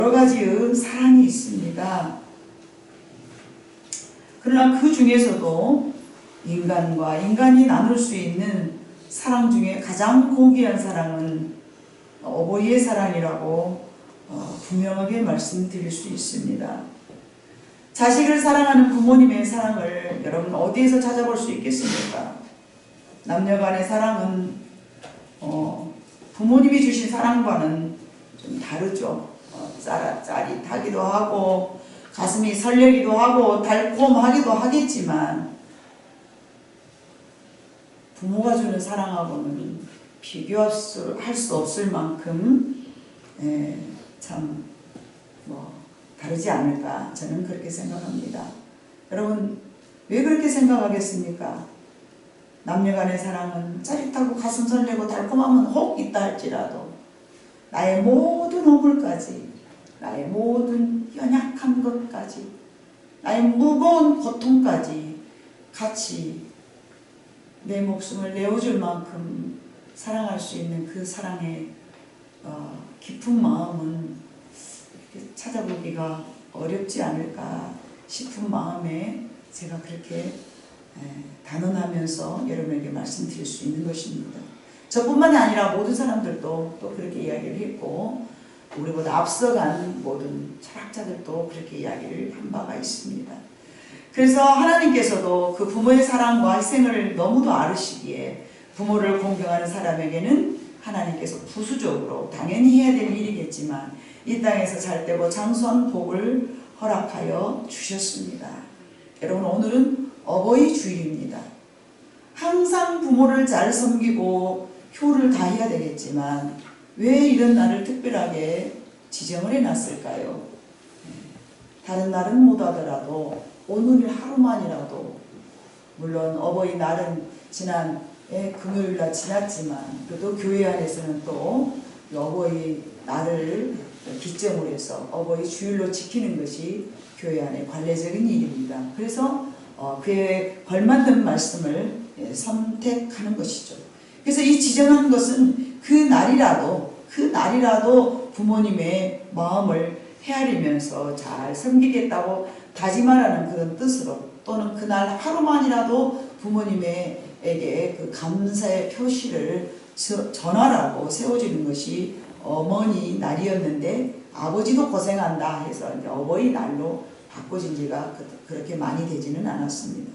여러 가지의 사랑이 있습니다. 그러나 그 중에서도 인간과 인간이 나눌 수 있는 사랑 중에 가장 고귀한 사랑은 어버이의 사랑이라고 분명하게 말씀드릴 수 있습니다. 자식을 사랑하는 부모님의 사랑을 여러분 어디에서 찾아볼 수 있겠습니까? 남녀 간의 사랑은 부모님이 주신 사랑과는 좀 다르죠. 짜릿하기도 하고 가슴이 설레기도 하고 달콤하기도 하겠지만 부모가 주는 사랑하고는 비교할 수 없을 만큼 참 다르지 않을까 저는 그렇게 생각합니다. 여러분 왜 그렇게 생각하겠습니까? 남녀 간의 사랑은 짜릿하고 가슴 설레고 달콤함은 혹 있다 할지라도 나의 모든 허물까지, 나의 모든 연약한 것까지, 나의 무거운 고통까지 같이 내 목숨을 내어줄 만큼 사랑할 수 있는 그 사랑의 깊은 마음은 찾아보기가 어렵지 않을까 싶은 마음에 제가 그렇게 단언하면서 여러분에게 말씀드릴 수 있는 것입니다. 저뿐만이 아니라 모든 사람들도 또 그렇게 이야기를 했고 우리보다 앞서간 모든 철학자들도 그렇게 이야기를 한 바가 있습니다. 그래서 하나님께서도 그 부모의 사랑과 희생을 너무도 아르시기에 부모를 공경하는 사람에게는 하나님께서 부수적으로 당연히 해야 될 일이겠지만 이 땅에서 잘되고 장수한 복을 허락하여 주셨습니다. 여러분 오늘은 어버이 주일입니다. 항상 부모를 잘 섬기고 효를 다해야 되겠지만 왜 이런 날을 특별하게 지정을 해놨을까요? 다른 날은 못하더라도 오늘 하루만이라도 물론 어버이날은 지난 금요일날 지났지만 그래도 교회 안에서는 또 어버이날을 기점으로 해서 어버이 주일로 지키는 것이 교회 안의 관례적인 일입니다. 그래서 그에 걸맞는 말씀을 선택하는 것이죠. 그래서 이 지정하는 것은 그 날이라도 부모님의 마음을 헤아리면서 잘 섬기겠다고 다짐하라는 그런 뜻으로 또는 그날 하루만이라도 부모님에게 그 감사의 표시를 전하라고 세워지는 것이 어머니 날이었는데 아버지도 고생한다 해서 이제 어버이날로 바꿔진 지가 그렇게 많이 되지는 않았습니다.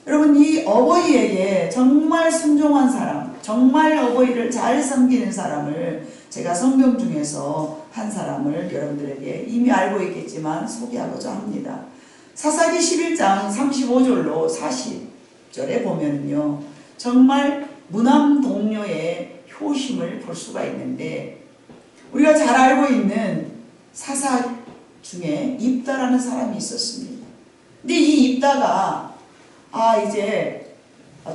여러분 이 어버이에게 정말 순종한 사람, 정말 어버이를 잘 섬기는 사람을 제가 성경 중에서 한 사람을 여러분들에게 이미 알고 있겠지만 소개하고자 합니다. 사사기 11장 35절로 40절에 보면요 정말 무남동녀의 효심을 볼 수가 있는데 우리가 잘 알고 있는 사사 중에 입다라는 사람이 있었습니다. 근데 이 입다가 이제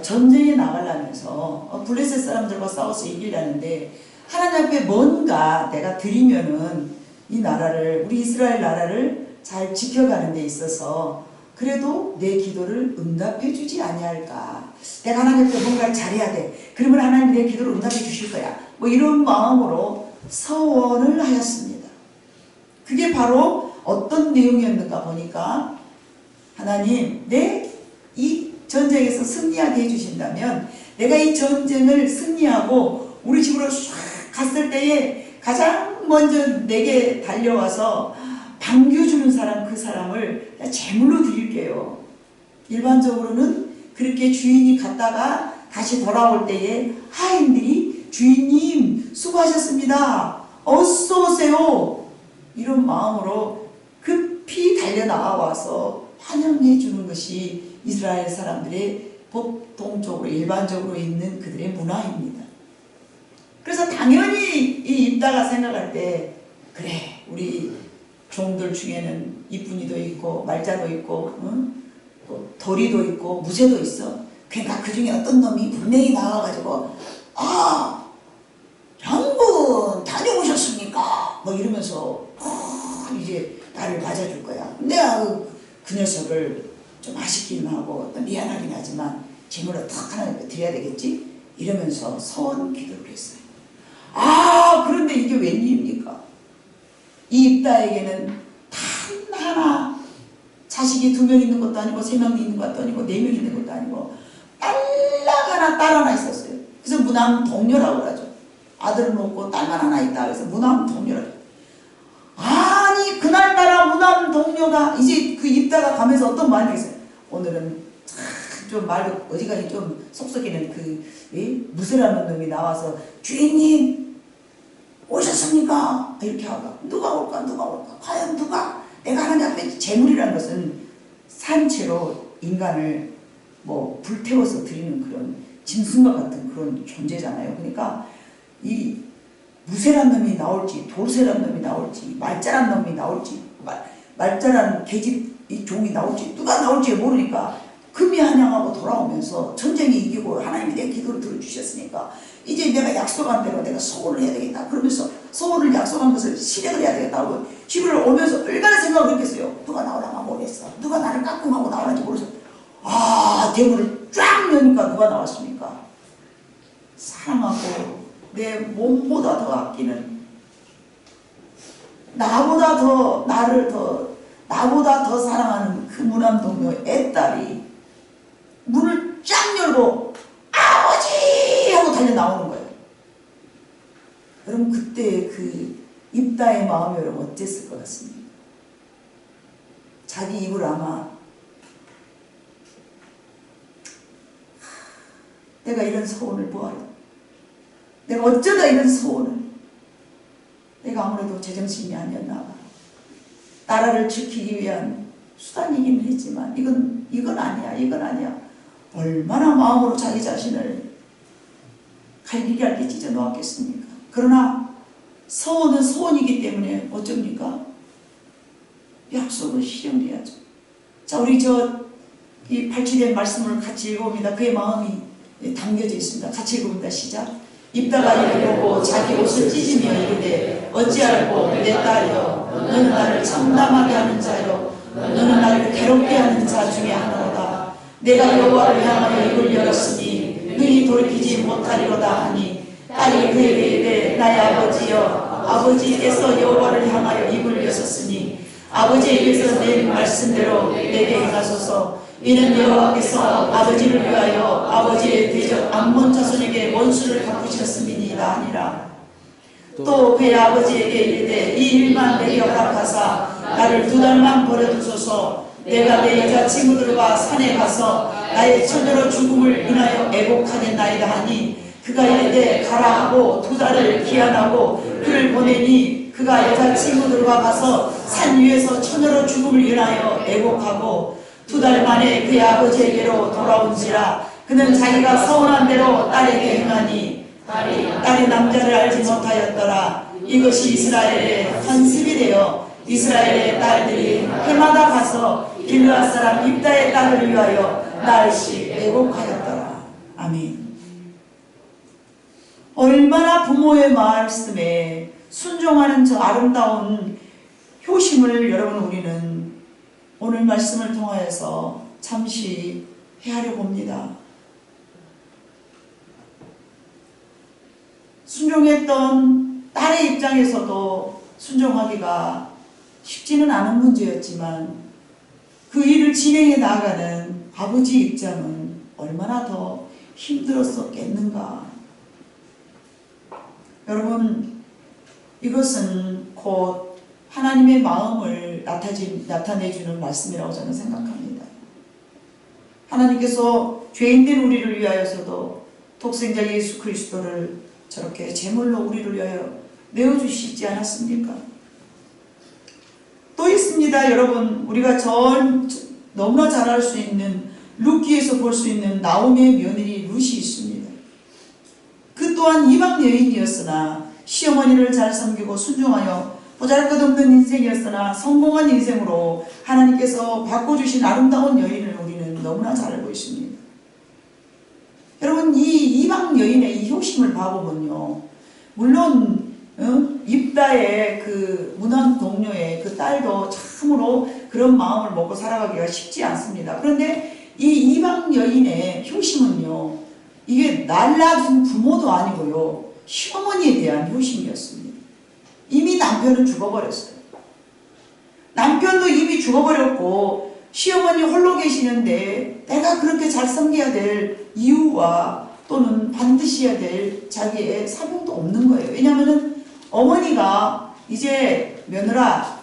전쟁에 나가려면서 블레셋 사람들과 싸워서 이기려는데 하나님 앞에 뭔가 내가 드리면은 이 나라를 우리 이스라엘 나라를 잘 지켜가는 데 있어서 그래도 내 기도를 응답해 주지 아니할까. 내가 하나님 앞에 뭔가를 잘해야 돼. 그러면 하나님이 내 기도를 응답해 주실 거야. 뭐 이런 마음으로 서원을 하였습니다. 그게 바로 어떤 내용이었는가 보니까 하나님 이 전쟁에서 승리하게 해주신다면 내가 이 전쟁을 승리하고 우리 집으로 쫙 갔을 때에 가장 먼저 내게 달려와서 반겨주는 사람 그 사람을 제물로 드릴게요. 일반적으로는 그렇게 주인이 갔다가 다시 돌아올 때에 하인들이 주인님 수고하셨습니다. 어서 오세요. 이런 마음으로 급히 달려나와서 환영해 주는 것이 이스라엘 사람들의 보통적으로 일반적으로 있는 그들의 문화입니다. 그래서 당연히 이 입다가 생각할 때 그래 우리 종들 중에는 이쁜이도 있고 말자도 있고 또 도리도 있고 무쇠도 있어. 그러니까 그 중에 어떤 놈이 분명히 나와가지고 장군 다녀오셨습니까? 뭐 이러면서 이제 나를 맞아줄 거야. 내가 그 녀석을 좀 아쉽기는 하고 또 미안하긴 하지만 제물로 탁 하나님께 드려야 되겠지? 이러면서 서원 기도를 했어요. 그런데 이게 웬일입니까? 이 입다에게는 단 하나 자식이 2명 있는 것도 아니고 3명 있는 것도 아니고 4명 있는 것도 아니고 딸 하나 있었어요. 그래서 무남 동료라고 그러죠. 아들은 없고 딸만 하나 있다 그래서 무남 동료라고. 아니 그날따라 무남 동료가 이제 그 입다가 가면서 어떤 말이 있어요. 오늘은 좀 말도 어지간히 좀 속썩이는 그 무쇠라는 놈이 나와서 주인님 오셨습니까? 이렇게 하고 누가 올까 과연 누가 내가 하는 앞에 재물이라는 것은 산채로 인간을 뭐 불태워서 드리는 그런 짐승과 같은 그런 존재잖아요. 그러니까 이 무쇠란 놈이 나올지 돌쇠란 놈이 나올지 말자란 놈이 나올지 말자란 계집 이 종이 나올지 누가 나올지 모르니까 금이 한양하고 돌아오면서 전쟁이 이기고 하나님이 내 기도를 들어주셨으니까 이제 내가 약속한 대로 내가 소원을 해야 되겠다. 그러면서 소원을 약속한 것을 실행을 해야 되겠다 하고 집을 오면서 얼마나 생각을 했겠어요. 누가 나오라면 모르겠어. 누가 나를 깍꿍하고 나오는지 모르겠어. 대문을 쫙 여니까 누가 나왔습니까? 사랑하고 내 몸보다 더 아끼는 나보다 더 사랑하는 그 무남 동료 애딸이 문을 쫙 열고 아버지 하고 달려 나오는 거예요. 여러분 그때 그 입다의 마음이 여러분 어땠을 것 같습니까? 자기 입을 아마 내가 이런 소원을 뭐하러 내가 어쩌다 이런 소원을 내가 아무래도 제정신이 아니었나 봐. 나라를 지키기 위한 수단이기는 했지만 이건 아니야. 얼마나 마음으로 자기 자신을 갈기갈기 찢어 놓았겠습니까? 그러나 소원은 소원이기 때문에 어쩝니까? 약속을 실현해야죠. 자, 우리 이 발췌된 말씀을 같이 읽어봅니다. 그의 마음이 담겨져 있습니다. 같이 읽어봅니다. 시작. 입다가 이를 보고 자기 옷을 찢으며 이르되 어찌할꼬 내 딸이여 너는 나를 참담하게 하는 자요 너는 나를 괴롭게 하는 자 중에 하나로다. 내가 여호와를 향하여 입을 열었으니 능히 돌이키지 못하리로다 하니 딸이 그에게 이르되 나의 아버지여 아버지께서 여호와를 향하여 입을 여셨으니 아버지에게서 낸 말씀대로 내게 행하소서. 이는 여호와께서 아버지를 위하여 아버지의 대적 암몬 자손에게 원수를 갚으셨음이니이다 하니라. 또 그의 아버지에게 이르되 이 일만 내게 허락하사 나를 2달만 버려두소서. 내가 내 여자친구들과 산에 가서 나의 처녀로 죽음을 인하여 애곡하겠나이다 하니 그가 이르되 가라 하고 2달을 기한하고 그를 보내니 그가 여자친구들과 가서 산 위에서 처녀로 죽음을 인하여 애곡하고 2달 만에 그의 아버지에게로 돌아온지라. 그는 자기가 서운한 대로 딸에게 행하니 딸이 남자를 알지 못하였더라. 이것이 이스라엘의 환습이 되어 이스라엘의 딸들이 해마다 가서 길르앗 사람 입다의 딸을 위하여 날씩 애곡하였더라. 아멘. 얼마나 부모의 말씀에 순종하는 저 아름다운 효심을 여러분 우리는 오늘 말씀을 통하여서 잠시 헤아려 봅니다. 순종했던 딸의 입장에서도 순종하기가 쉽지는 않은 문제였지만 그 일을 진행해 나가는 아버지 입장은 얼마나 더 힘들었었겠는가. 여러분 이것은 곧 하나님의 마음을 나타내주는 말씀이라고 저는 생각합니다. 하나님께서 죄인된 우리를 위하여서도 독생자 예수 그리스도를 저렇게 제물로 우리를 위하여 내어주시지 않았습니까? 또 있습니다. 여러분 우리가 너무나 잘 알 수 있는 룻기에서 볼 수 있는 나오미의 며느리 룻이 있습니다. 그 또한 이방 여인이었으나 시어머니를 잘 섬기고 순종하여 보잘것없는 인생이었으나 성공한 인생으로 하나님께서 바꿔주신 아름다운 여인을 우리는 너무나 잘 알고 있습니다. 여러분 이 이방 여인의 이 효심을 봐보면요, 물론 입다의 그 무난 동료의 그 딸도 참으로 그런 마음을 먹고 살아가기가 쉽지 않습니다. 그런데 이 이방 여인의 효심은요, 이게 날라준 부모도 아니고요, 시어머니에 대한 효심이었습니다. 이미 남편은 죽어버렸어요. 남편도 이미 죽어버렸고 시어머니 홀로 계시는데 내가 그렇게 잘 섬겨야 될 이유와 또는 반드시 해야 될 자기의 사명도 없는 거예요. 왜냐하면 어머니가 이제 며느라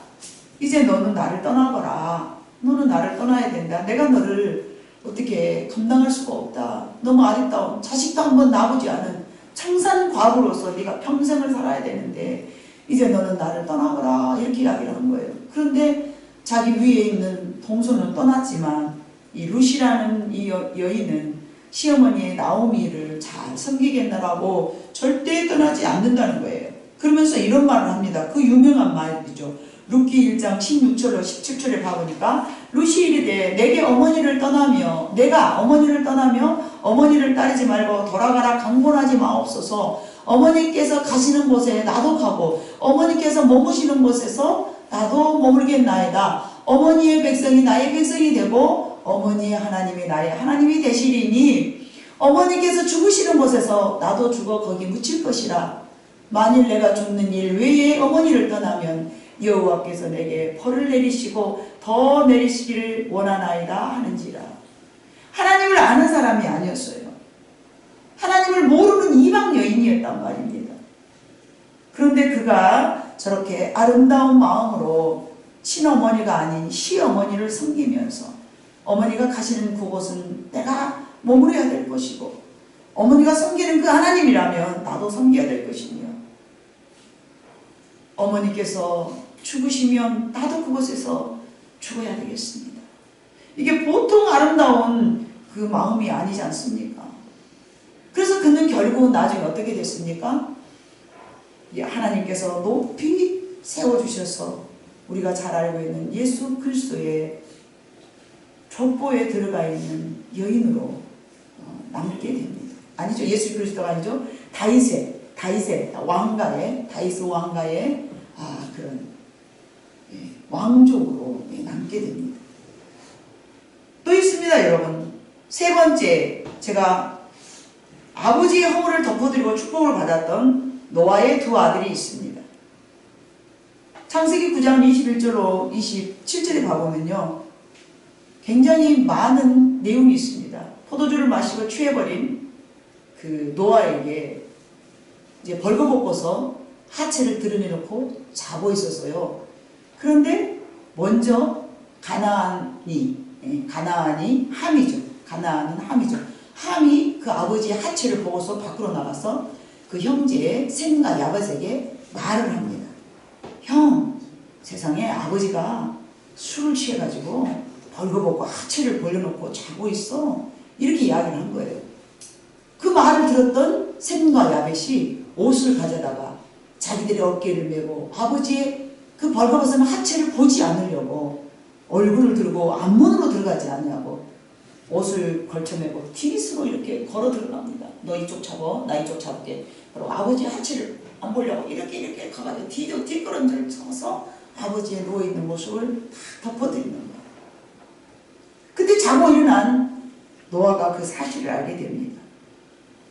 이제 너는 나를 떠나거라. 너는 나를 떠나야 된다. 내가 너를 어떻게 감당할 수가 없다. 너무 아리따운 자식도 한번 낳아보지 않은 청산 과부로서 네가 평생을 살아야 되는데 이제 너는 나를 떠나거라. 이렇게 이야기를 한 거예요. 그런데 자기 위에 있는 동서는 떠났지만 이 루시라는 이 여인은 시어머니의 나오미를 잘 섬기겠느라고 절대 떠나지 않는다는 거예요. 그러면서 이런 말을 합니다. 그 유명한 말이죠. 룻기 1장 16절로 17절에 봐보니까 루시 이르되 내게 어머니를 떠나며 내가 어머니를 떠나며 어머니를 따르지 말고 돌아가라 강권하지 마옵소서. 어머니께서 가시는 곳에 나도 가고 어머니께서 머무시는 곳에서 나도 머물겠나이다. 어머니의 백성이 나의 백성이 되고 어머니의 하나님이 나의 하나님이 되시리니 어머니께서 죽으시는 곳에서 나도 죽어 거기 묻힐 것이라. 만일 내가 죽는 일 외에 어머니를 떠나면 여호와께서 내게 벌을 내리시고 더 내리시기를 원하나이다 하는지라. 하나님을 아는 사람이 아니었어요. 하나님을 모르는 이방 여인이었단 말입니다. 그런데 그가 저렇게 아름다운 마음으로 친어머니가 아닌 시어머니를 섬기면서 어머니가 가시는 그곳은 내가 머무려야 될 것이고 어머니가 섬기는 그 하나님이라면 나도 섬겨야 될 것이며 어머니께서 죽으시면 나도 그곳에서 죽어야 되겠습니다. 이게 보통 아름다운 그 마음이 아니지 않습니까? 그래서 그는 결국은 나중에 어떻게 됐습니까? 하나님께서 높이 세워주셔서 우리가 잘 알고 있는 예수 그리스도의 족보에 들어가 있는 여인으로 남게 됩니다. 아니죠. 예수 그리스도가 아니죠. 다윗의 왕가의 그런 왕족으로 남게 됩니다. 또 있습니다, 여러분. 세 번째, 제가 아버지의 허물을 덮어드리고 축복을 받았던 노아의 두 아들이 있습니다. 창세기 9장 21절로 27절에 봐보면요, 굉장히 많은 내용이 있습니다. 포도주를 마시고 취해버린 그 노아에게 이제 벌거벗고서 하체를 드러내놓고 자고 있었어요. 그런데 먼저 가나안이 함이죠. 가나안은 함이죠. 함이 그 아버지의 하체를 보고서 밖으로 나가서 그 형제 셈과 야벳에게 말을 합니다. 형, 세상에 아버지가 술을 취해가지고 벌거벗고 하체를 벌려놓고 자고 있어. 이렇게 이야기를 한 거예요. 그 말을 들었던 셈과 야벳이 옷을 가져다가 자기들의 어깨를 메고 아버지의 그 벌거벗은 하체를 보지 않으려고 얼굴을 들고 앞문으로 들어가지 않냐고 옷을 걸쳐매고 뒤스로 이렇게 걸어 들어갑니다. 너 이쪽 잡아, 나 이쪽 잡게. 그리고 아버지의 하체를 안 보려고 이렇게 가가지고 뒷걸음질 쳐서 아버지의 누워있는 모습을 다 덮어드리는 거예요. 그때 자고 일어난 노아가 그 사실을 알게 됩니다.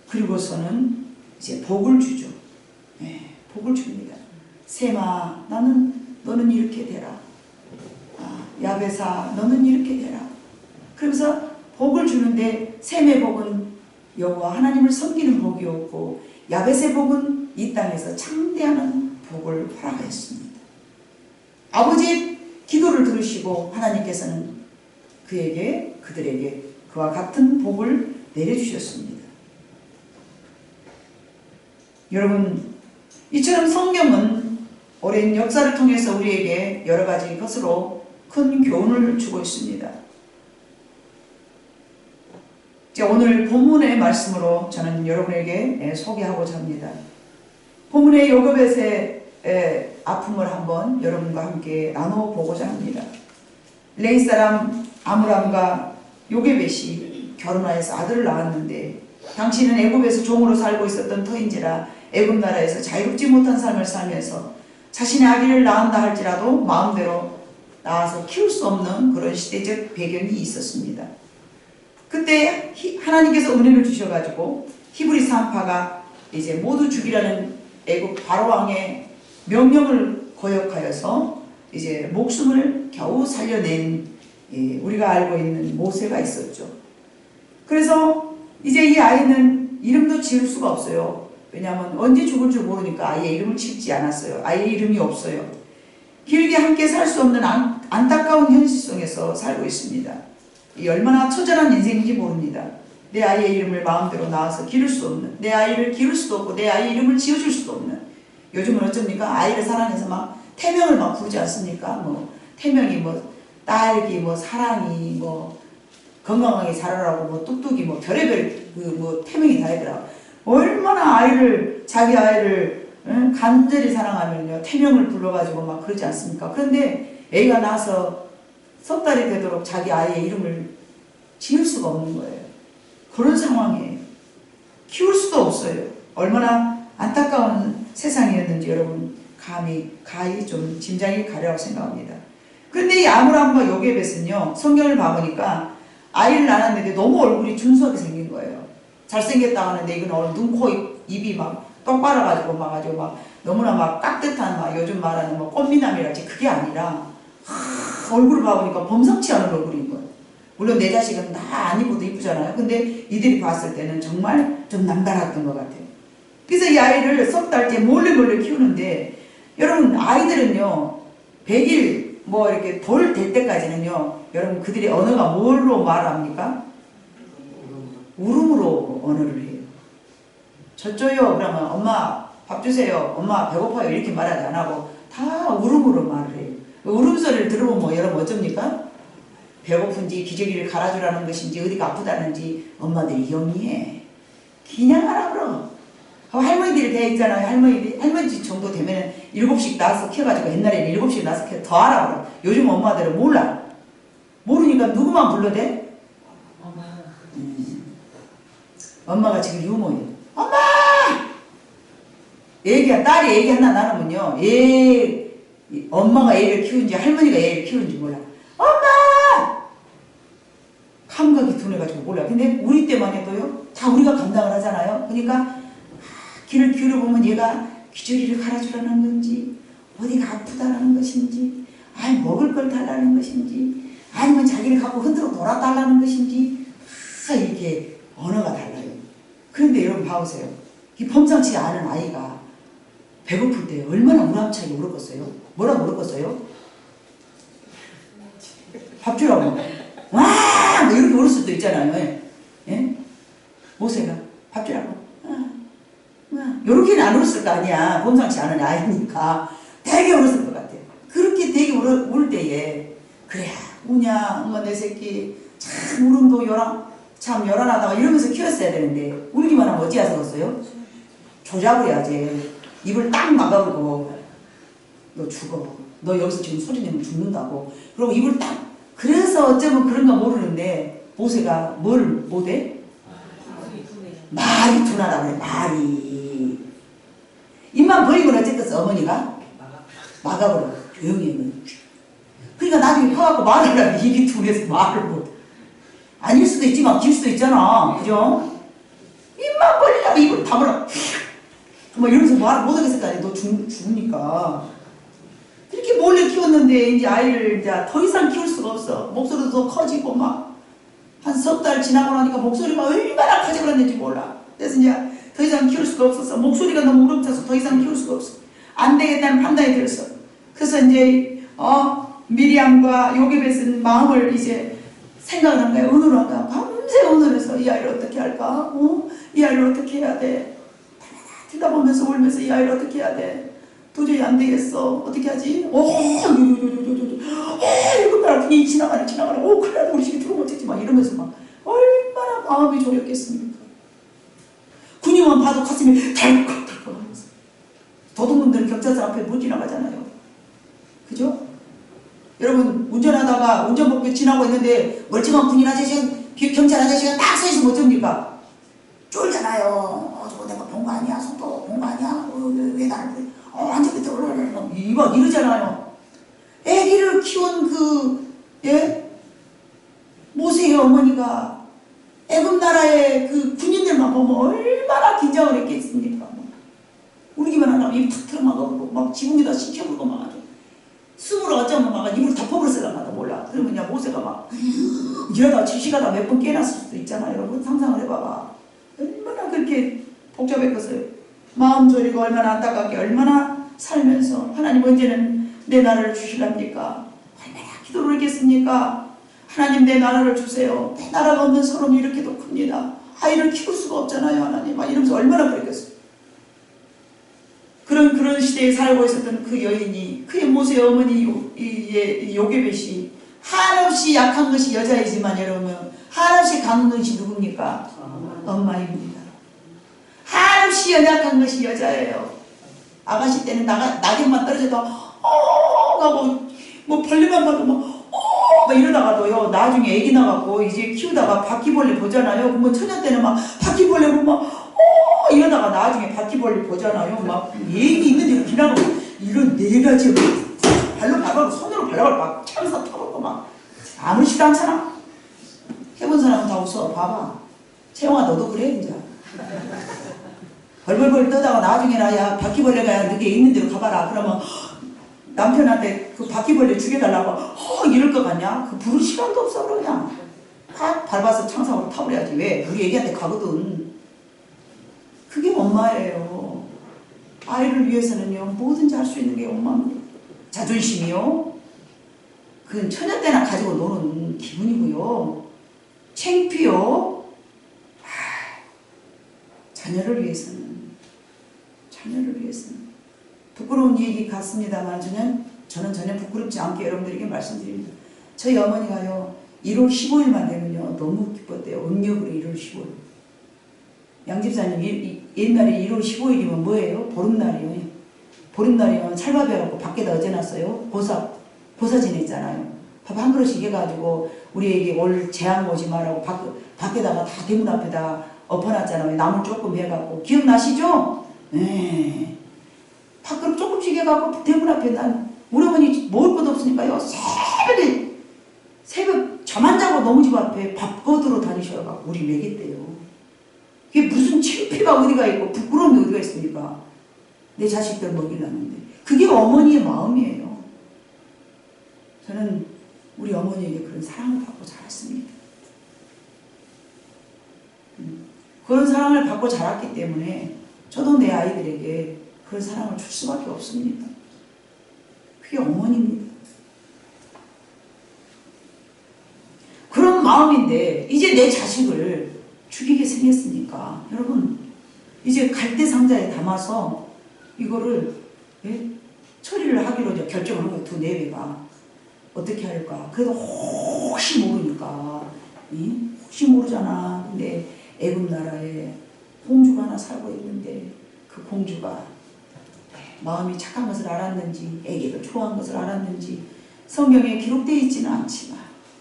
그리고서는 이제 복을 주죠. 복을 줍니다. 셈아, 너는 이렇게 되라. 야벳아, 너는 이렇게 되라. 그러면서 복을 주는데 셈의 복은 여호와 하나님을 섬기는 복이었고 야벳의 복은 이 땅에서 창대하는 복을 허락하였습니다. 아버지의 기도를 들으시고 하나님께서는 그들에게 그와 같은 복을 내려주셨습니다. 여러분, 이처럼 성경은 오랜 역사를 통해서 우리에게 여러 가지 것으로 큰 교훈을 주고 있습니다. 오늘 본문의 말씀으로 저는 여러분에게 소개하고자 합니다. 본문의 요거벳의 아픔을 한번 여러분과 함께 나눠보고자 합니다. 레위 사람 아므람과 요게벳이 결혼하여서 아들을 낳았는데 당신은 애굽에서 종으로 살고 있었던 터인지라 애굽 나라에서 자유롭지 못한 삶을 살면서 자신의 아기를 낳았다 할지라도 마음대로 낳아서 키울 수 없는 그런 시대적 배경이 있었습니다. 그때 하나님께서 은혜를 주셔가지고 히브리 산파가 이제 모두 죽이라는 애굽 바로왕의 명령을 거역하여서 이제 목숨을 겨우 살려낸 우리가 알고 있는 모세가 있었죠. 그래서 이제 이 아이는 이름도 지을 수가 없어요. 왜냐하면 언제 죽을 줄 모르니까 아이의 이름을 짓지 않았어요. 아이의 이름이 없어요. 길게 함께 살 수 없는 안타까운 현실 속에서 살고 있습니다. 이 얼마나 처절한 인생인지 모릅니다. 내 아이의 이름을 마음대로 낳아서 기를 수 없는, 내 아이를 기를 수도 없고 내 아이의 이름을 지어줄 수도 없는. 요즘은 어쩝니까? 아이를 사랑해서 막 태명을 막 부르지 않습니까? 뭐 태명이 뭐 딸기, 뭐 사랑이, 뭐 건강하게 자라라고, 뭐 뚝뚝이, 뭐 별의별 그 뭐 태명이 다 있더라. 얼마나 아이를, 자기 아이를 간절히 사랑하면요 태명을 불러가지고 막 그러지 않습니까? 그런데 애가 나서 석 달이 되도록 자기 아이의 이름을 지을 수가 없는 거예요. 그런 상황이에요. 키울 수도 없어요. 얼마나 안타까운 세상이었는지 여러분 가히 좀 짐작이 가려고 생각합니다. 그런데 이 아므람과 요게벳은요, 성경을 봐보니까 아이를 낳았는데 너무 얼굴이 준수하게 생긴 거예요. 잘생겼다 하는데 이건 오늘 눈, 코, 입이 막 똑바라가지고 막 아주 막 너무나 막 깍듯한 막 요즘 말하는 뭐 꽃미남이랄지 그게 아니라 얼굴을 봐보니까 범상치 않은 얼굴인 거예요. 물론 내 자식은 다 안 입어도 이쁘잖아요. 근데 이들이 봤을 때는 정말 좀 남달랐던 것 같아요. 그래서 이 아이를 석 달째 몰래 키우는데 여러분 아이들은요 100일 뭐 이렇게 돌 될 때까지는요 여러분 그들의 언어가 뭘로 말합니까? 울음으로 언어를 해요. 젖줘요 그러면 엄마 밥 주세요, 엄마 배고파요 이렇게 말하지 안 하고 다 울음으로 말을 해요. 울음소리를 들어보면 여러분 어쩝니까? 배고픈지 기저귀를 갈아주라는 것인지 어디가 아프다는지 엄마들이 영리해. 그냥 하라 그러. 할머니들이 돼 있잖아요. 할머니 정도 되면 7씩 낳아서 키워가지고 옛날에는 7씩 낳아서 키워 더 하라 그러. 요즘 엄마들은 몰라. 모르니까 누구만 불러대? 엄마가 지금 유머예요. 엄마! 딸이 애기 하나 낳으면요. 엄마가 애를 키우는지 할머니가 애를 키우는지 몰라. 엄마! 감각이 둔해가지고 몰라. 근데 우리 때만 해도요. 다 우리가 감당을 하잖아요. 그러니까 귀를 기울여보면 얘가 귀저귀를 갈아주라는 건지 어디가 아프다는 것인지 먹을 걸 달라는 것인지 아니면 자기를 갖고 흔들어 놀아달라는 것인지 다 이렇게 언어가 달라요. 그런데 여러분 봐보세요. 이 범상치 않은 아이가 배고플 때 얼마나 우람차게 울었겠어요? 뭐라고 울었겠어요? 밥 주라고. 와! 뭐 이렇게 울을 수도 있잖아요. 예? 모세가 밥 주라고. 요렇게는 안 울었을 거 아니야. 범상치 않은 아이니까. 되게 울었을 것 같아요. 그렇게 되게 울 때에 그래 우냐 엄마 내 새끼 참 울음도 참 요란하다 이러면서 키웠어야 되는데 울기만 하면 어찌 하셨어요? 조잡을 해야지. 입을 딱 막아버리고 너 죽어. 너 여기서 지금 소리 내면 죽는다고. 그리고 입을 딱 그래서 어쩌면 그런가 모르는데 모세가 뭘 못해? 말이 둔하다 그래. 말이 입만 벌리고는 어쨌겠어 어머니가? 막아버려. 조용히 해. 그러니까 나중에 커갖고 말을 하면 입이 둔해서 말을 못해. 아닐 수도 있지만 길 수도 있잖아. 그죠? 입만 벌리려고 입을 다물어. 뭐 이러면서 말 못하겠을 거 아니야. 너 죽으니까. 이렇게 몰래 키웠는데 이제 아이를 이제 더 이상 키울 수가 없어. 목소리도 더 커지고 막 한 석 달 지나고 나니까 목소리가 얼마나 커져버렸는지 몰라. 그래서 이제 더 이상 키울 수가 없었어. 목소리가 너무 우렁차서 더 이상 키울 수가 없어. 안 되겠다는 판단이 들었어. 그래서 이제 미리암과 요게벳은 마음을 이제 생각을 한 거야. 의논한 거야. 밤새 의논해서 이 아이를 어떻게 할까? 이 아이를 어떻게 해야 돼? 들여다보면서 울면서 이 아이를 어떻게 해야 돼? 도저히 안 되겠어. 어떻게 하지? 이거 봐라. 분이 지나가네. 그래. 우리 집에 들어오면 되지. 막 이러면서 막 얼마나 마음이 졸였겠습니까? 군인만 봐도 가슴이 덜컥덜컥 하면서. 도둑놈들은 경찰서 앞에 못 지나가잖아요. 그죠? 여러분 운전하다가 운전법규 지나고 있는데 멀쩡한 군인 아저씨, 경찰 아저씨가 딱 서있으면 어쩝니까? 쫄잖아요. 저거 내가 본 거 아니야? 속도 본 거 아니야? 왜 나를 그래? 완전 그때 막 이러잖아요. 애기를 키운 모세의 어머니가 애굽 나라의 그 군인들만 보면 얼마나 긴장을 했겠습니까? 울기만 하면 입 탁 틀어막고 막 지붕에다 씻겨불고 막 아주 숨으로 어쩌면 막 입으로 덮어버렸을랑가도 몰라. 그러면 그냥 모세가 막 이러다가 질식하다 몇 번 깨났을 수도 있잖아요. 여러분 상상을 해봐봐. 얼마나 그렇게 복잡했겠어요. 마음 졸이고 얼마나 안타깝게 얼마나 살면서 하나님 언제는 내 나라를 주시랍니까? 얼마나 기도를 했겠습니까? 하나님 내 나라를 주세요. 내 나라가 없는 서론이 이렇게도 큽니다. 아이를 키울 수가 없잖아요 하나님. 막 이러면서 얼마나 그랬겠어요. 그런 시대에 살고 있었던 그 여인이 그의 모세의 어머니 요게벳이 한없이 약한 것이 여자이지만 여러분 한없이 강한 것이 누굽니까? 엄마입니다. 한없이 연약한 것이 여자예요. 아가씨 때는 낙엽만 떨어져도 하고 뭐 벌레만 봐도 막 이러다가도요 나중에 애기 나갖고 이제 키우다가 바퀴벌레 보잖아요. 뭐 처녀 때는 막 바퀴벌레 보면 이러다가 나중에 바퀴벌레 보잖아요. 막 얘기 있는데 지나가고 이런 네 가지 발로 밟아고 손으로 밟아고 막 차면서 타고 막 아무렇지도 않잖아. 해본 사람은 다 웃어. 봐봐. 채영아 너도 그래 이제. 벌벌벌 떠다가 나중에나 야 바퀴벌레가 너게 있는 대로 가봐라. 그러면 남편한테 그 바퀴벌레 죽여달라고 이럴 것 같냐? 그 부를 시간도 없어 그냥. 팍 밟아서 창상으로 타버려야지. 왜? 우리 애기한테 가거든. 그게 엄마예요. 아이를 위해서는요 뭐든지 할 수 있는 게 엄마입니다. 자존심이요. 그건 처녀 때나 가지고 노는 기분이고요. 창피요. 자녀를 위해서는 부끄러운 얘기 같습니다만 저는 전혀 부끄럽지 않게 여러분들에게 말씀드립니다. 저희 어머니가요 1월 15일만 되면요 너무 기뻤대요. 음력으로 1월 15일. 양집사님 옛날에 1월 15일이면 뭐예요? 보름날이요. 보름날이면 찰밥 해갖고 밖에다 어제놨어요. 보사 지냈잖아요. 밥 한 그릇씩 해가지고 우리에게 올 재앙 오지 말라고 밖에다가 다 대문 앞에다 엎어놨잖아요. 나물 조금 해갖고 기억나시죠? 네. 밥그릇 조금씩 해갖고 대문 앞에 우리 어머니 먹을 것도 없으니까요. 새벽 잠 안 자고 너무 집 앞에 밥 거두러 다니셔갖고 우리 먹였대요. 그게 무슨 창피가 어디가 있고 부끄러움이 어디가 있습니까? 내 자식들 먹이려는데. 그게 어머니의 마음이에요. 저는 우리 어머니에게 그런 사랑을 받고 자랐습니다. 그런 사랑을 받고 자랐기 때문에 저도 내 아이들에게 그런 사랑을 줄 수밖에 없습니다. 그게 어머니입니다. 그런 마음인데 이제 내 자식을 죽이게 생겼으니까 여러분 이제 갈대 상자에 담아서 이거를 처리를 하기로 이제 결정을 한 거예요. 두 내외가 어떻게 할까. 그래도 혹시 모르니까 혹시 모르잖아. 근데 애굽 나라에 공주가 하나 살고 있는데 그 공주가 마음이 착한 것을 알았는지 애기를 좋아한 것을 알았는지 성경에 기록되어 있지는 않지만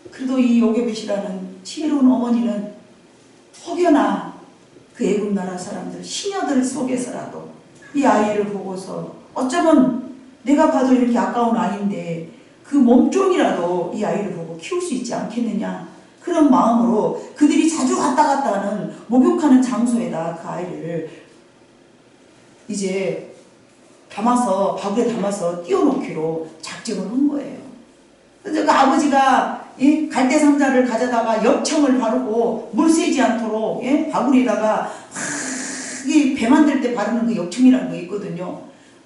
그래도 이 요게벳이라는 지혜로운 어머니는 혹여나 그 애굽 나라 사람들 시녀들 속에서라도 이 아이를 보고서 어쩌면 내가 봐도 이렇게 아까운 아이인데 그 몸종이라도 이 아이를 보고 키울 수 있지 않겠느냐 그런 마음으로 그들이 자주 왔다 갔다 하는 목욕하는 장소에다 그 아이를 이제 담아서 바구니에 담아서 띄워놓기로 작정을 한 거예요. 그래서 그 아버지가 이 갈대 상자를 가져다가 엽청을 바르고 물 새지 않도록 바구니에다가 이 배 만들 때 바르는 그 엽청이라는 거 있거든요.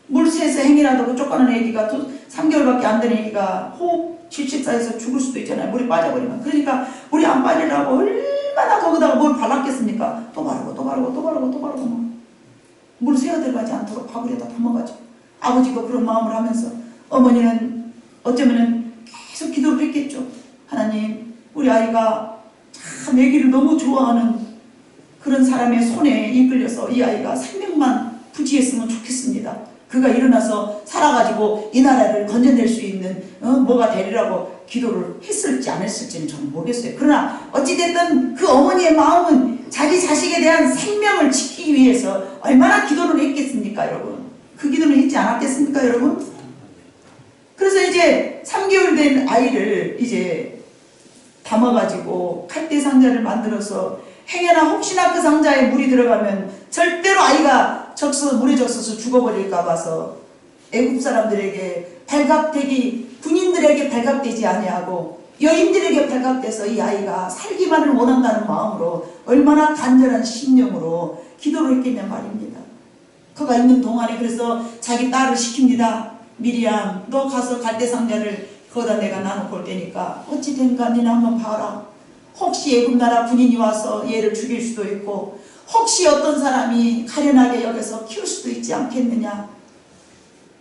물 새서 행이라도 그 조그마한 애기가 3개월밖에 안 된 애기가 호흡 질식사에서 죽을 수도 있잖아요. 물에 빠져버리면. 그러니까 물이 안 빠지려고 얼마나 거기다가 뭘 발랐겠습니까? 또 바르고 물 새어 들어가지 않도록 바구니에다 담아가지고 아버지가 그런 마음을 하면서 어머니는 어쩌면은 계속 기도를 했겠죠. 하나님 우리 아이가 참 애기를 너무 좋아하는 그런 사람의 손에 이끌려서 이 아이가 생명만 부지했으면 좋겠습니다. 그가 일어나서 살아가지고 이 나라를 건져낼 수 있는 뭐가 되리라고 기도를 했을지 안 했을지는 저는 모르겠어요. 그러나 어찌됐든 그 어머니의 마음은 자기 자식에 대한 생명을 지키기 위해서 얼마나 기도를 했겠습니까 여러분. 그 기도를 했지 않았겠습니까 여러분. 그래서 이제 3개월 된 아이를 이제 담아가지고 칼대 상자를 만들어서 행여나 혹시나 그 상자에 물이 들어가면 절대로 아이가 물에 젖어서 죽어버릴까 봐서 애굽 사람들에게 발각되기, 군인들에게 발각되지 아니하고 여인들에게 발각돼서 이 아이가 살기만을 원한다는 마음으로 얼마나 간절한 심령으로 기도를 했겠냐 말입니다. 그가 있는 동안에 그래서 자기 딸을 시킵니다. 미리암, 너 가서 갈대상자를 거기다 내가 나눠 올 테니까 어찌 된가 니는 한번 봐라. 혹시 애굽 나라 군인이 와서 얘를 죽일 수도 있고 혹시 어떤 사람이 가련하게 여겨서 키울 수도 있지 않겠느냐.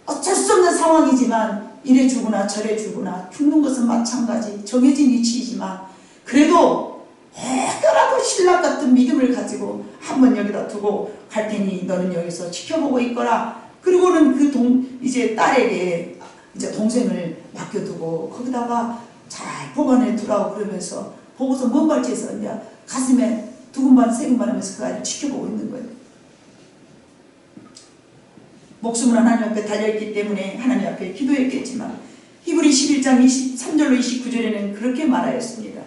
어쩔 수 없는 상황이지만 이래 주거나 저래 주거나 죽는 것은 마찬가지 정해진 위치이지만 그래도 혹여라도 신랑 같은 믿음을 가지고 한번 여기다 두고 갈 테니 너는 여기서 지켜보고 있거라. 그리고는 이제 딸에게 이제 동생을 맡겨두고 거기다가 잘 보관해 두라고 그러면서 보고서 먼 발치에서 이제 가슴에 두근반 세근반 하면서 그 아이를 지켜보고 있는 거예요. 목숨은 하나님 앞에 달려있기 때문에 하나님 앞에 기도했겠지만 히브리 11장 23절로 29절에는 그렇게 말하였습니다.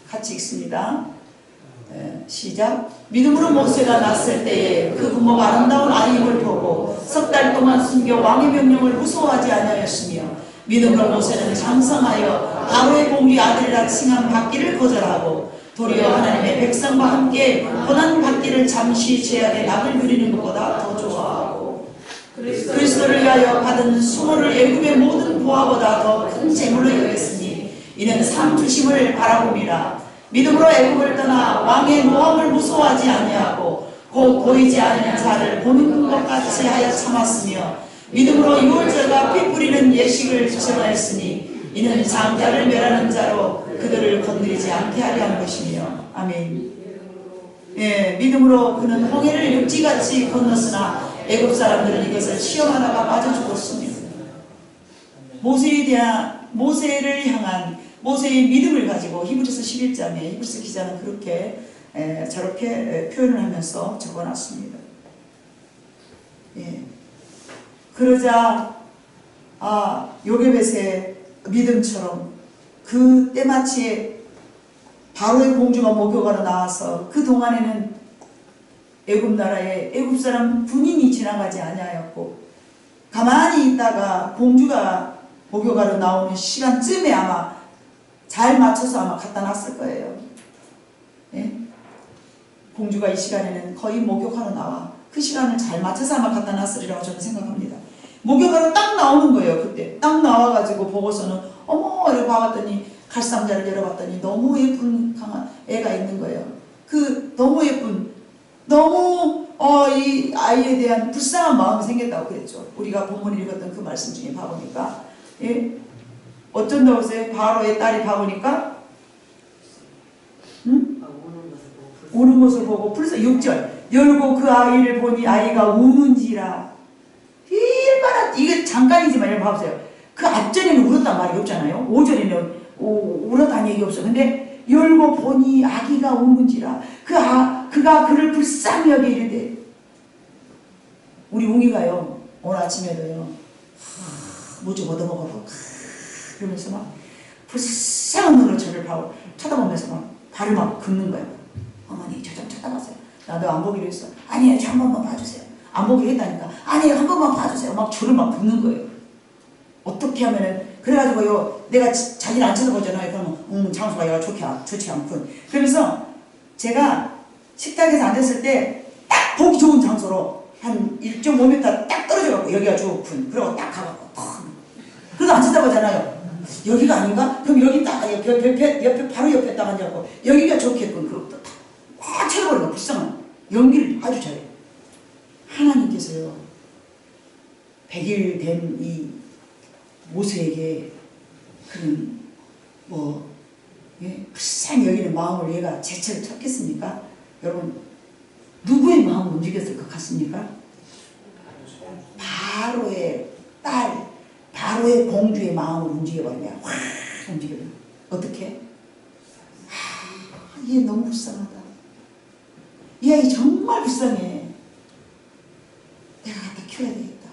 같이 읽습니다. 시작. 믿음으로 모세가 났을 때에 그 부모가 아름다운 아이임을 보고 석 달 동안 숨겨 왕의 명령을 무서워하지 아니하였으며 믿음으로 모세는 장성하여 바로의 공주의 아들이라 칭함 받기를 거절하고 도리어 하나님의 백성과 함께 고난 받기를 잠시 죄악의 낙을 누리는 것보다 더 좋아하고 그리스도를 위하여 받은 수모를 애굽의 모든 보화보다 더 큰 재물로 여겼으니 이는 상 주심을 바라봅니다. 믿음으로 애굽을 떠나 왕의 모함을 무서워하지 아니하고 곧 보이지 않는 자를 보는 것 같이 하여 참았으며 믿음으로 유월절과 피 뿌리는 예식을 지정하였으니 이는 장자를 멸하는 자로 그들을 건드리지 않게 하려 하는 것이며. 아멘. 예, 믿음으로 그는 홍해를 육지같이 건넜으나 애굽 사람들은 이것을 시험하다가 빠져 죽었습니다. 모세를 향한 모세의 믿음을 가지고 히브리서 11장에 히브리서 기자는 그렇게 저렇게 표현을 하면서 적어놨습니다. 예. 그러자 요게벳의 믿음처럼 그 때마치에 바로의 공주가 목욕하러 나와서 그 동안에는 애굽 나라에 애굽 사람 군인이 지나가지 아니하였고 가만히 있다가 공주가 목욕하러 나오는 시간쯤에 아마 잘 맞춰서 아마 갖다 놨을 거예요. 예? 공주가 이 시간에는 거의 목욕하러 나와. 그 시간을 잘 맞춰서 아마 갖다 놨으리라고 저는 생각합니다. 목욕하러 딱 나오는 거예요. 그때 딱 나와가지고 보고서는 어머 이러고 봐봤더니 갈상자를 열어봤더니 너무 예쁜 애가 있는 거예요. 그 너무 예쁜 너무 이 아이에 대한 불쌍한 마음이 생겼다고 그랬죠. 우리가 본문 읽었던 그 말씀 중에 봐보니까 예? 어쩐다고 했어요? 바로의 딸이 봐보니까 우는 것을 보고 불쌍 6절 열고 그 아이를 보니 아이가 우는지라. 얼마나 이게 잠깐이지만 여러분 봐보세요. 그 앞전에는 울었단 말이 없잖아요. 5절에는 울었다는 얘기 없어. 근데 열고 보니 아기가 우는지라. 그가 그를 불쌍히 여기 이르되 우리 웅이가요 오늘 아침에도요 뭐 좀 얻어먹어봐 그러면서 막 불쌍한 눈으로 저를 쳐다보면서 막 발을 막 긁는 거예요. 어머니 저 좀 쳐다봤어요. 나도 안 보기로 했어. 아니에요 저 한 번만 봐주세요. 안 보기로 했다니까. 아니에요 한 번만 봐주세요. 막 저를 막 긁는 거예요. 어떻게 하면은 그래가지고요 내가 자기를 안 쳐다보잖아요. 그러면 장수가 얘가 좋지 않군. 그러면서 제가 식탁에서 앉았을 때 딱 보기 좋은 장소로 한 1.5m 딱 떨어져갖고 여기가 좋군. 그러고 딱 가갖고 그래도 안 쳐다보잖아요. 여기가 아닌가? 그럼 여기 딱 옆에 바로 옆에 딱 앉아갖고 여기가 좋겠군. 그러고 딱 쳐다보니까 불쌍한 연기를 아주 잘해요. 하나님께서요 100일 된 이 모세에게 그런 불쌍히 여기는 마음을 얘가 제철 쳤겠습니까? 여러분 누구의 마음을 움직였을 것 같습니까? 바로의 딸 바로의 공주의 마음을 움직여버리냐. 확 움직여버려. 어떻게? 얘 너무 불쌍하다. 이 아이 정말 불쌍해. 내가 갖다 키워야 되겠다.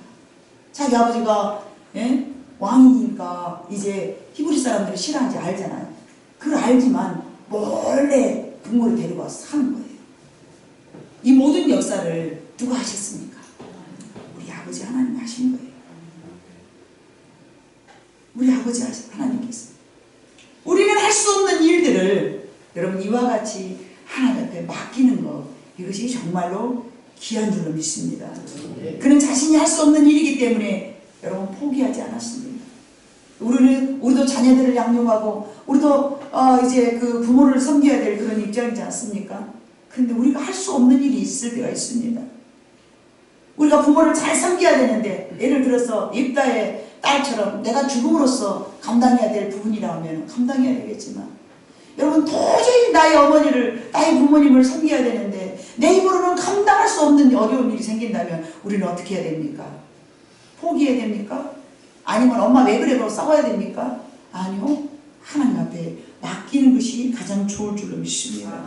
자기 아버지가 왕이니까 이제 히브리 사람들이 싫어하는지 알잖아요. 그걸 알지만 몰래 부모를 데리고 와서 사는 거예요. 이 모든 역사를 누가 하셨습니까? 우리 아버지 하나님 하신 거예요. 우리 아버지 하나님께서 우리는 할 수 없는 일들을 여러분 이와 같이 하나님 앞에 맡기는 것, 이것이 정말로 귀한 줄로 믿습니다. 그는 자신이 할 수 없는 일이기 때문에 여러분 포기하지 않았습니다. 우리도 자녀들을 양육하고 우리도 이제 그 부모를 섬겨야 될 그런 입장이지 않습니까? 그런데 우리가 할 수 없는 일이 있을 때가 있습니다. 우리가 부모를 잘 섬겨야 되는데, 예를 들어서 입다의 딸처럼 내가 죽음으로써 감당해야 될 부분이라 하면 감당해야 되겠지만, 여러분 도저히 나의 어머니를, 나의 부모님을 섬겨야 되는데 내 힘으로는 감당할 수 없는 어려운 일이 생긴다면 우리는 어떻게 해야 됩니까? 포기해야 됩니까? 아니면 엄마 왜 그래? 그러고 싸워야 됩니까? 아니요. 하나님 앞에 맡기는 것이 가장 좋을 줄로 믿습니다.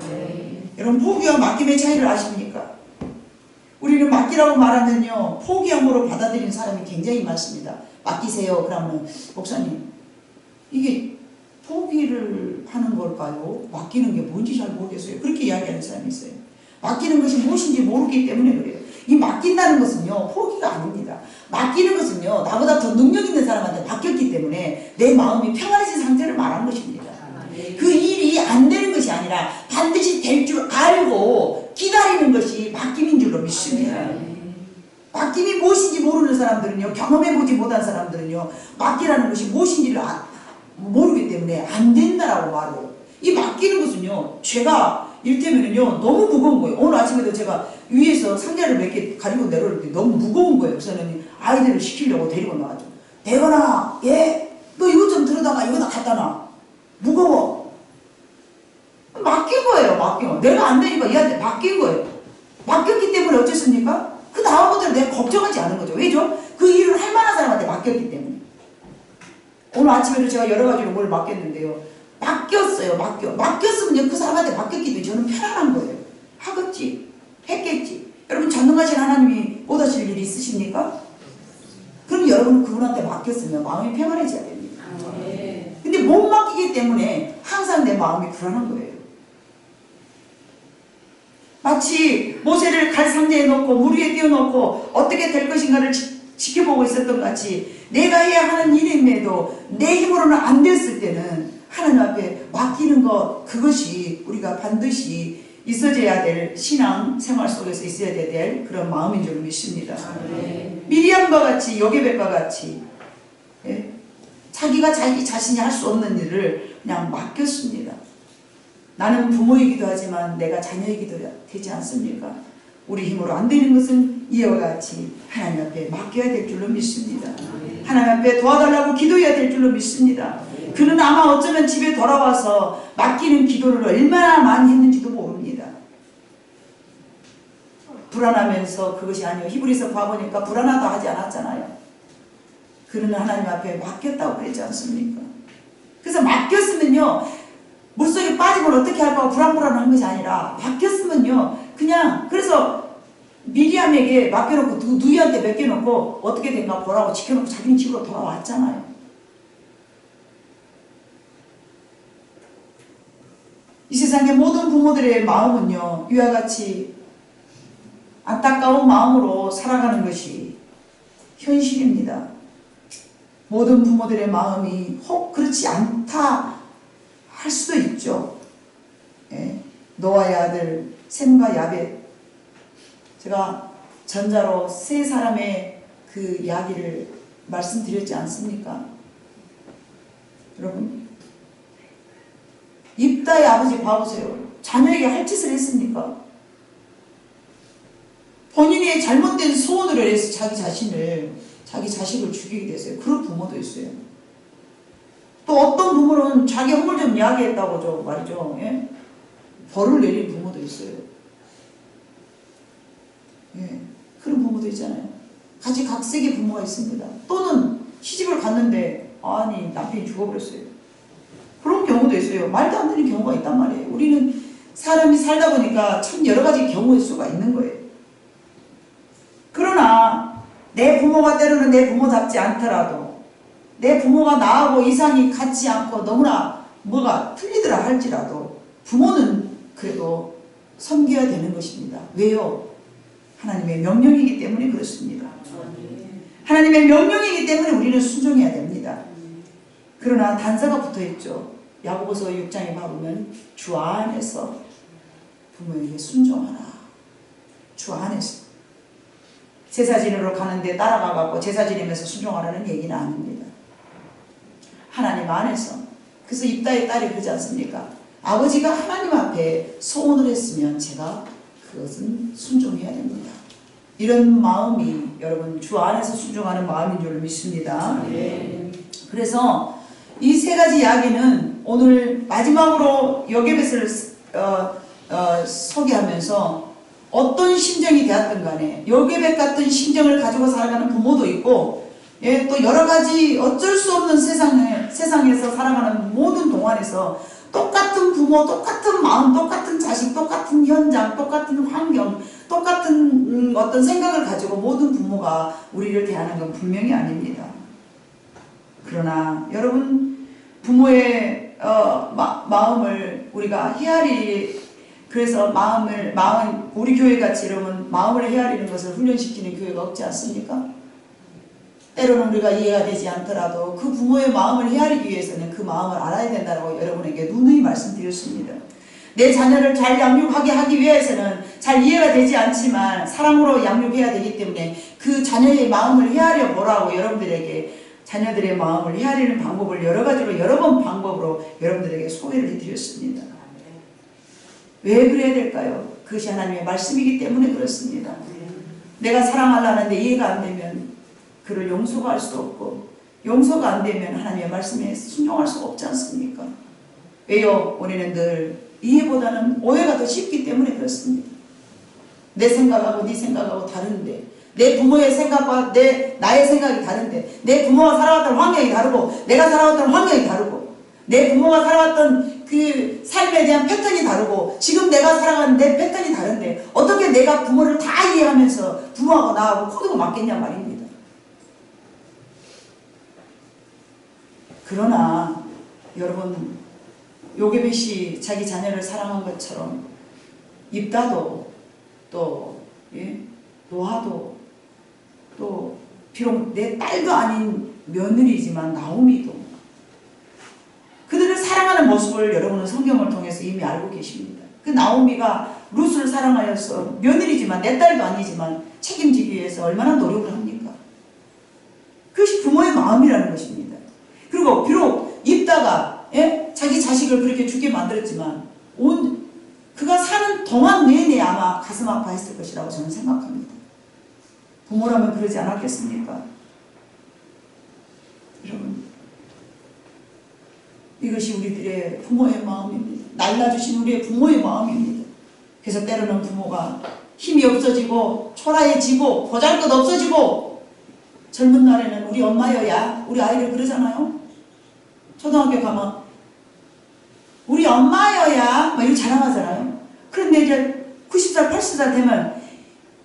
여러분 포기와 맡김의 차이를 아십니까? 우리는 맡기라고 말하면요, 포기함으로 받아들이는 사람이 굉장히 많습니다. 맡기세요. 그러면 목사님 이게 포기를 하는 걸까요? 맡기는 게 뭔지 잘 모르겠어요. 그렇게 이야기하는 사람이 있어요. 맡기는 것이 무엇인지 모르기 때문에 그래요. 이 맡긴다는 것은요, 포기가 아닙니다. 맡기는 것은요, 나보다 더 능력 있는 사람한테 맡겼기 때문에 내 마음이 평안해진 상태를 말하는 것입니다. 그 일이 안 되는 것이 아니라 반드시 될 줄 알고 기다리는 것이 맡김인 줄로 믿습니다. 맡김이 무엇인지 모르는 사람들은요, 경험해보지 못한 사람들은요, 맡기라는 것이 무엇인지를 모르기 때문에 안 된다라고 말해요. 이 맡기는 것은요, 제가 이를테면요, 너무 무거운 거예요. 오늘 아침에도 제가 위에서 상자를 몇 개 가지고 내려올 때 너무 무거운 거예요. 그래서 아이들을 시키려고 데리고 나왔죠. 대건아, 예? 너 이것 좀 들어다가 이거다 갖다 놔. 무거워. 맡긴 거예요. 맡겨. 내가 안 되니까 얘한테 맡긴 거예요. 맡겼기 때문에 어쨌습니까? 그 다음부터는 내가 걱정하지 않은 거죠. 왜죠? 그 일을 할 만한 사람한테 맡겼기 때문에. 오늘 아침에도 제가 여러 가지로 뭘 맡겼는데요. 맡겼어요. 맡겼으면 그 사람한테 맡겼기 때문에 저는 편안한 거예요. 하겠지. 했겠지. 여러분 전능하신 하나님이 못하실 일이 있으십니까? 그럼 여러분은 그분한테 맡겼으면 마음이 평안해져야 됩니다. 근데 못 맡기기 때문에 항상 내 마음이 불안한 거예요. 마치 모세를 갈 상자에 넣고 물 위에 띄워놓고 어떻게 될 것인가를 지켜보고 있었던 것 같이 내가 해야 하는 일임에도 내 힘으로는 안 됐을 때는 하나님 앞에 맡기는 것, 그것이 우리가 반드시 있어져야 될 신앙 생활 속에서 있어야 될 그런 마음인 줄 믿습니다. 미리암과 같이, 요게벳과 같이, 예? 자기가 자기 자신이 할 수 없는 일을 그냥 맡겼습니다. 나는 부모이기도 하지만 내가 자녀이기도 되지 않습니까? 우리 힘으로 안 되는 것은 이와 같이 하나님 앞에 맡겨야 될 줄로 믿습니다. 하나님 앞에 도와달라고 기도해야 될 줄로 믿습니다. 그는 아마 어쩌면 집에 돌아와서 맡기는 기도를 얼마나 많이 했는지도 모릅니다. 불안하면서 그것이 아니요. 히브리서 봐보니까 불안하다 하지 않았잖아요. 그는 하나님 앞에 맡겼다고 그랬지 않습니까? 그래서 맡겼으면요, 물속에 빠지면 어떻게 할까 불안불안한 것이 아니라 맡겼으면요, 그냥, 그래서 미리암에게 맡겨놓고 누이한테 맡겨놓고 어떻게 된가 보라고 지켜놓고 자기는 집으로 돌아왔잖아요. 이 세상의 모든 부모들의 마음은요, 이와 같이 안타까운 마음으로 살아가는 것이 현실입니다. 모든 부모들의 마음이 혹 그렇지 않다 할 수도 있죠. 예. 노아의 아들 셈과 야벳, 제가 전자로 세 사람의 그 이야기를 말씀드렸지 않습니까? 여러분, 입다의 아버지 봐보세요. 자녀에게 할 짓을 했습니까? 본인의 잘못된 소원으로 해서 자기 자식을 죽이게 됐어요. 그런 부모도 있어요. 또 어떤 부모는 자기 허물 좀 이야기했다고 말이죠. 예? 벌을 내린 부모도 있어요. 예, 그런 부모도 있잖아요. 각색의 부모가 있습니다. 또는 시집을 갔는데 아니 남편이 죽어버렸어요. 그런 경우도 있어요. 말도 안 되는 경우가 있단 말이에요. 우리는 사람이 살다 보니까 참 여러 가지 경우의 수가 있는 거예요. 그러나 내 부모가 때로는 내 부모답지 않더라도, 내 부모가 나하고 이상이 같지 않고 너무나 뭐가 틀리더라 할지라도 부모는 그래도 섬겨야 되는 것입니다. 왜요? 하나님의 명령이기 때문에 그렇습니다. 하나님의 명령이기 때문에 우리는 순종해야 됩니다. 그러나 단서가 붙어있죠. 야고보서 6장에 봐보면 주 안에서 부모에게 순종하라. 주 안에서. 제사 지내러 가는데 따라가갖고 제사 지내면서 순종하라는 얘기는 아닙니다. 하나님 안에서. 그래서 입다의 딸이 그러지 않습니까? 아버지가 하나님 앞에 소원을 했으면 제가 그것은 순종해야 됩니다. 이런 마음이 여러분 주 안에서 순종하는 마음인 줄 믿습니다. 네. 그래서 이 세 가지 이야기는 오늘 마지막으로 여개벳을 소개하면서 어떤 심정이 되었든 간에 여개벳 같은 심정을 가지고 살아가는 부모도 있고, 예, 또 여러 가지 어쩔 수 없는 세상에서 살아가는 모든 동안에서 똑같은 부모, 똑같은 마음, 똑같은 자식, 똑같은 현장, 똑같은 환경, 똑같은 어떤 생각을 가지고 모든 부모가 우리를 대하는 건 분명히 아닙니다. 그러나 여러분 부모의 마음을 우리가 헤아리, 그래서 우리 교회같이 여러분 마음을 헤아리는 것을 훈련시키는 교회가 없지 않습니까? 때로는 우리가 이해가 되지 않더라도 그 부모의 마음을 헤아리기 위해서는 그 마음을 알아야 된다고 여러분에게 누누이 말씀드렸습니다. 내 자녀를 잘 양육하게 하기 위해서는 잘 이해가 되지 않지만 사랑으로 양육해야 되기 때문에 그 자녀의 마음을 헤아려 보라고 여러분들에게 자녀들의 마음을 헤아리는 방법을 여러 가지로 여러 번 방법으로 여러분들에게 소개를 해드렸습니다. 왜 그래야 될까요? 그것이 하나님의 말씀이기 때문에 그렇습니다. 내가 사랑하려는데 이해가 안 되면 그를 용서가 할 수 없고, 용서가 안 되면 하나님의 말씀에 순종할 수가 없지 않습니까? 왜요? 우리는 늘 이해보다는 오해가 더 쉽기 때문에 그렇습니다. 내 생각하고 네 생각하고 다른데, 내 부모의 생각과 나의 생각이 다른데, 내 부모가 살아왔던 환경이 다르고 내가 살아왔던 환경이 다르고, 내 부모가 살아왔던 그 삶에 대한 패턴이 다르고 지금 내가 살아가는 내 패턴이 다른데 어떻게 내가 부모를 다 이해하면서 부모하고 나하고 코드가 맞겠냐 말입니다. 그러나 여러분 요게벳이 자기 자녀를 사랑한 것처럼 입다도 또 노아도 또 비록 내 딸도 아닌 며느리지만 나오미도 그들을 사랑하는 모습을 여러분은 성경을 통해서 이미 알고 계십니다. 그 나오미가 룻을 사랑하여서 며느리지만 내 딸도 아니지만 책임지기 위해서 얼마나 노력을 합니까? 그것이 부모의 마음이라는 것입니다. 그리고 비록 입다가 자기 자식을 그렇게 죽게 만들었지만 그가 사는 동안 내내 아마 가슴 아파했을 것이라고 저는 생각합니다. 부모라면 그러지 않았겠습니까? 여러분, 이것이 우리들의 부모의 마음입니다. 날라주신 우리의 부모의 마음입니다. 그래서 때로는 부모가 힘이 없어지고 초라해지고 보잘것 없어지고, 젊은 날에는 우리 엄마여야 우리 아이를 그러잖아요. 초등학교 가면 우리 엄마여야 막 이렇게 자랑하잖아요. 그런데 이제 90살 80살 되면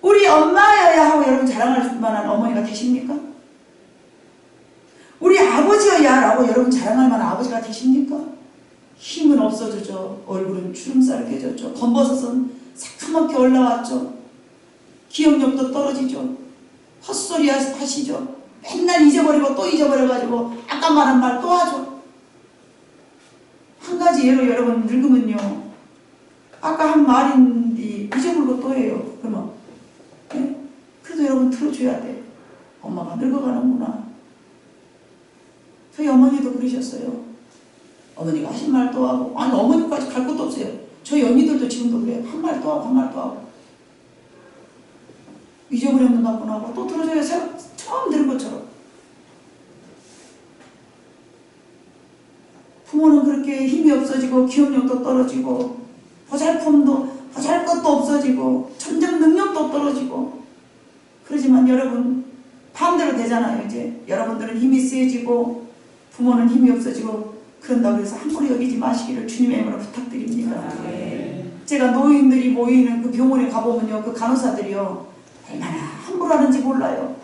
우리 엄마여야 하고 여러분 자랑할 만한 어머니가 되십니까? 우리 아버지여야 라고 여러분 자랑할 만한 아버지가 되십니까? 힘은 없어지죠. 얼굴은 주름살 깨졌죠. 검버섯은 새카맣게 올라왔죠. 기억력도 떨어지죠. 헛소리 하시죠. 맨날 잊어버리고 또 잊어버려가지고 아까 말한 말 또 하죠. 한 가지 예로 여러분 늙으면요, 아까 한 말인데 잊어버리고 또 해요. 그러면 그래도 여러분 들어줘야 돼. 엄마가 늙어가는구나. 저희 어머니도 그러셨어요. 어머니가 하신 말 또 하고, 아니 어머니까지 갈 것도 없어요. 저희 언니들도 지금도 그래요. 한 말 또 하고 한 말 또 하고. 잊어버렸는 것 같구나 하고 또 들어줘야 처음 들은 것처럼. 부모는 그렇게 힘이 없어지고 기억력도 떨어지고 보잘것도 없어지고 점점 능력도 떨어지고 그러지만 여러분 반대로 되잖아요. 이제 여러분들은 힘이 세지고 부모는 힘이 없어지고 그런다고 해서 함부로 여기지 마시기를 주님의 이름으로 부탁드립니다. 제가 노인들이 모이는 그 병원에 가보면요, 그 간호사들이요 얼마나 함부로 하는지 몰라요.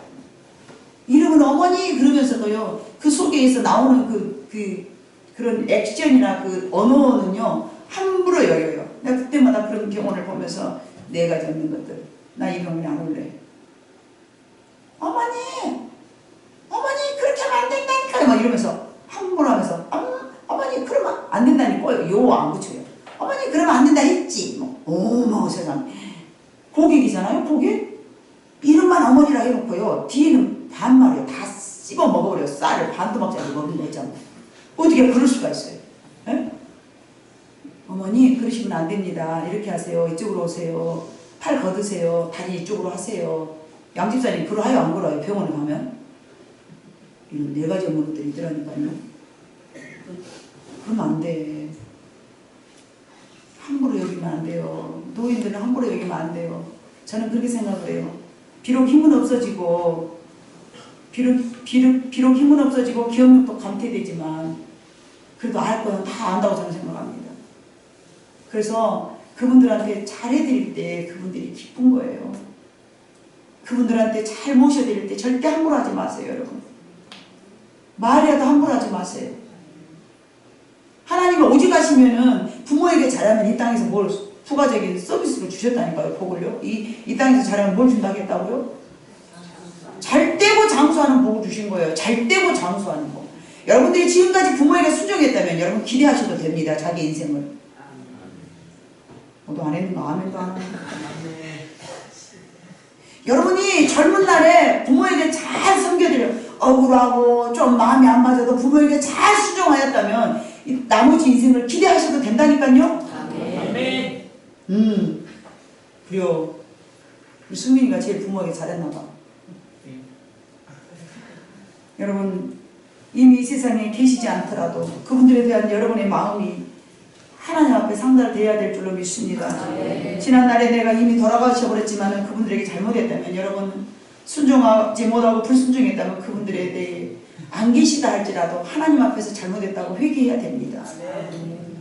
이름은 어머니 그러면서도요 그 속에서 나오는 그런 액션이나 그 언어는요 함부로 여겨요. 내가 그때마다 그런 병원을 보면서 네 가지 없는 것들, 나 이 병원에 안 올래. 어머니 그렇게 하면 안 된다니까요 막 이러면서 함부로 하면서 해보여. 요 안 붙여요. 어머니 그러면 안 된다 했지. 뭐 어머 세상. 고객이잖아요. 고객. 이름만 어머니라 해놓고요. 뒤에는 반말이요. 다 씹어 먹어버려. 쌀을 반도 먹지 않고 먹는 거 있잖아요. 어떻게 그럴 수가 있어요. 에? 어머니 그러시면 안 됩니다. 이렇게 하세요. 이쪽으로 오세요. 팔 걷으세요. 다리 이쪽으로 하세요. 양집사님 그러하요 안 그러요? 병원에 가면? 이런 네 가지 업무들이 있더라니까요. 그러면 안 돼. 함부로 여기면 안 돼요. 노인들은 함부로 여기면 안 돼요. 저는 그렇게 생각을 해요. 비록 힘은 없어지고 비록 힘은 없어지고 기억력도 감퇴되지만 그래도 알 거는 다 안다고 저는 생각합니다. 그래서 그분들한테 잘해드릴 때 그분들이 기쁜 거예요. 그분들한테 잘 모셔드릴 때 절대 함부로 하지 마세요, 여러분. 말이라도 함부로 하지 마세요. 하나님을 오직하시면은 부모에게 잘하면 이 땅에서 뭘 부가적인 서비스를 주셨다니까요, 복을요. 이 땅에서 잘하면 뭘 준다 했다고요? 잘 떼고 장수하는 복을 주신 거예요. 잘 떼고 장수하는 복. 여러분들이 지금까지 부모에게 순종했다면 여러분 기대하셔도 됩니다. 자기 인생을. 너도 안 했는가? 아멘도 안 하는 여러분이 젊은 날에 부모에게 잘 섬겨드려 억울하고 좀 마음이 안 맞아도 부모에게 잘 순종하였다면 나머지 인생을 기대하셔도 된다니까요. 아멘. 그래요. 우리 승민이가 제일 부모에게 잘했나봐. 여러분 이미 이 세상에 계시지 않더라도 그분들에 대한 여러분의 마음이 하나님 앞에 상달돼야 될 줄로 믿습니다. 지난날에 내가 이미 돌아가셔버렸지만 그분들에게 잘못했다면 여러분 순종하지 못하고 불순종했다면 그분들에 대해 안 계시다 할지라도 하나님 앞에서 잘못했다고 회개해야 됩니다.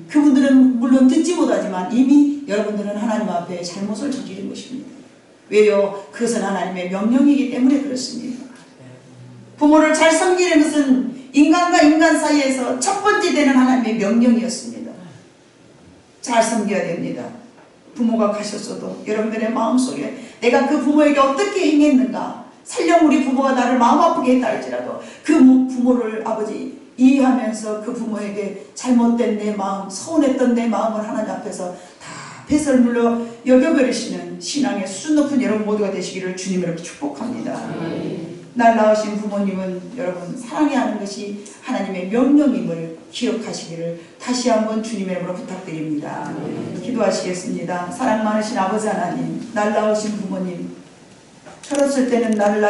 그분들은 물론 듣지 못하지만 이미 여러분들은 하나님 앞에 잘못을 저지른 것입니다. 왜요? 그것은 하나님의 명령이기 때문에 그렇습니다. 부모를 잘 섬기는 것은 인간과 인간 사이에서 첫 번째 되는 하나님의 명령이었습니다. 잘 섬겨야 됩니다. 부모가 가셨어도 여러분들의 마음속에 내가 그 부모에게 어떻게 행했는가, 설령 우리 부모가 나를 마음 아프게 했다 할지라도 그 부모를 아버지 이해하면서 그 부모에게 잘못된 내 마음, 서운했던 내 마음을 하나님 앞에서 다 배설물로 여겨버리시는 신앙의 수준 높은 여러분 모두가 되시기를 주님으로 축복합니다. 날 낳으신 부모님은 여러분 사랑해야 하는 것이 하나님의 명령임을 기억하시기를 다시 한번 주님의 이름으로 부탁드립니다. 기도하시겠습니다. 사랑 많으신 아버지 하나님, 날 낳으신 부모님, 철없을 때는 나를 낳으신